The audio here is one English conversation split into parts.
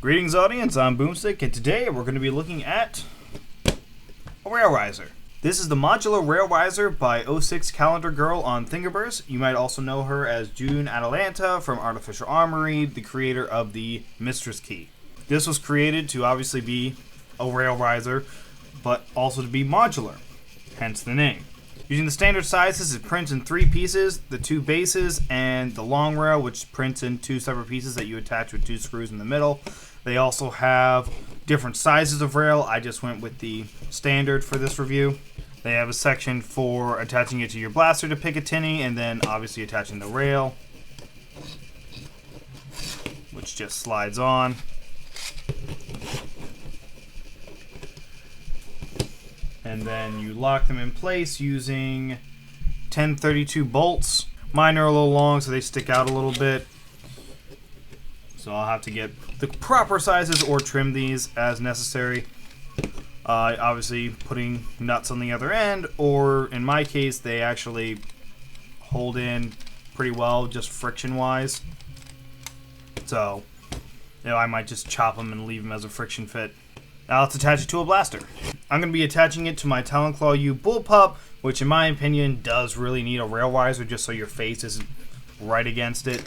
Greetings audience, I'm Boomstick, and today we're going to be looking at a rail riser. This is the Modular Rail Riser by 06CalendarGirl on Thingiverse. You might also know her as June Atalanta from Artificial Armory, the creator of the Mistress Key. This was created to obviously be a rail riser, but also to be modular, hence the name. Using the standard sizes, it prints in 3 pieces, the 2 bases and the long rail, which prints in 2 separate pieces that you attach with 2 screws in the middle. They also have different sizes of rail. I just went with the standard for this review. They have a section for attaching it to your blaster to Picatinny, and then obviously attaching the rail, which just slides on. And then you lock them in place using 1032 bolts. Mine are a little long, so they stick out a little bit. So I'll have to get the proper sizes or trim these as necessary. Obviously putting nuts on the other end, or in my case, they actually hold in pretty well, just friction-wise. So, I might just chop them and leave them as a friction fit. Now let's attach it to a blaster. I'm going to be attaching it to my Talonclaw U Bullpup, which in my opinion does really need a rail riser just so your face isn't right against it.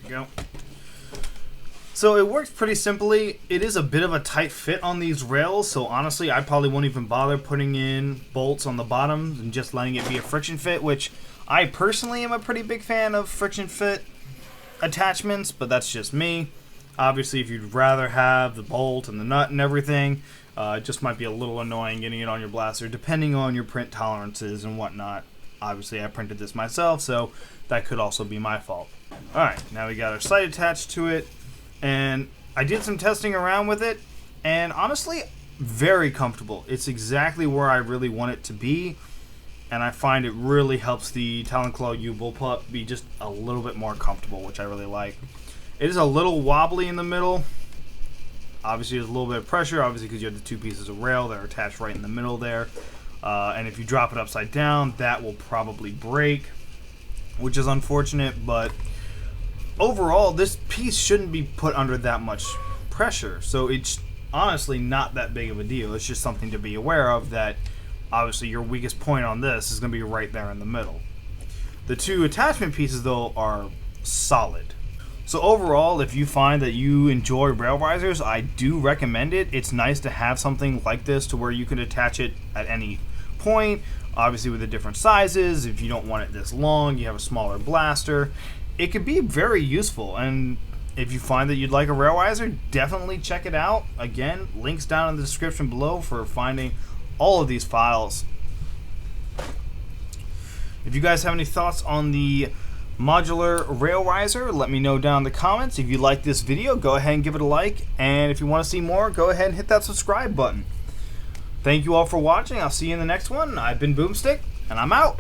Go. So it works pretty simply. It is a bit of a tight fit on these rails, so honestly I probably won't even bother putting in bolts on the bottom and just letting it be a friction fit, which I personally am a pretty big fan of friction fit attachments, but that's just me. Obviously if you'd rather have the bolt and the nut and everything, it just might be a little annoying getting it on your blaster depending on your print tolerances and whatnot. Obviously I printed this myself, so that could also be my fault. Alright, now we got our sight attached to it, and I did some testing around with it, and honestly, very comfortable. It's exactly where I really want it to be, and I find it really helps the Talonclaw U Bullpup be just a little bit more comfortable, which I really like. It is a little wobbly in the middle. Obviously, there's a little bit of pressure, obviously because you have the 2 pieces of rail that are attached right in the middle there. And if you drop it upside down, that will probably break, which is unfortunate, but overall, this piece shouldn't be put under that much pressure, so it's honestly not that big of a deal. It's just something to be aware of, that obviously your weakest point on this is going to be right there in the middle. The 2 attachment pieces, though, are solid. So overall, if you find that you enjoy rail risers, I do recommend it. It's nice to have something like this to where you can attach it at any point, obviously with the different sizes. If you don't want it this long, you have a smaller blaster. It could be very useful, and if you find that you'd like a rail riser, definitely check it out. Again, links down in the description below for finding all of these files. If you guys have any thoughts on the modular rail riser, let me know down in the comments. If you like this video, go ahead and give it a like, and if you want to see more, go ahead and hit that subscribe button. Thank you all for watching. I'll see you in the next one. I've been Boomstick, and I'm out.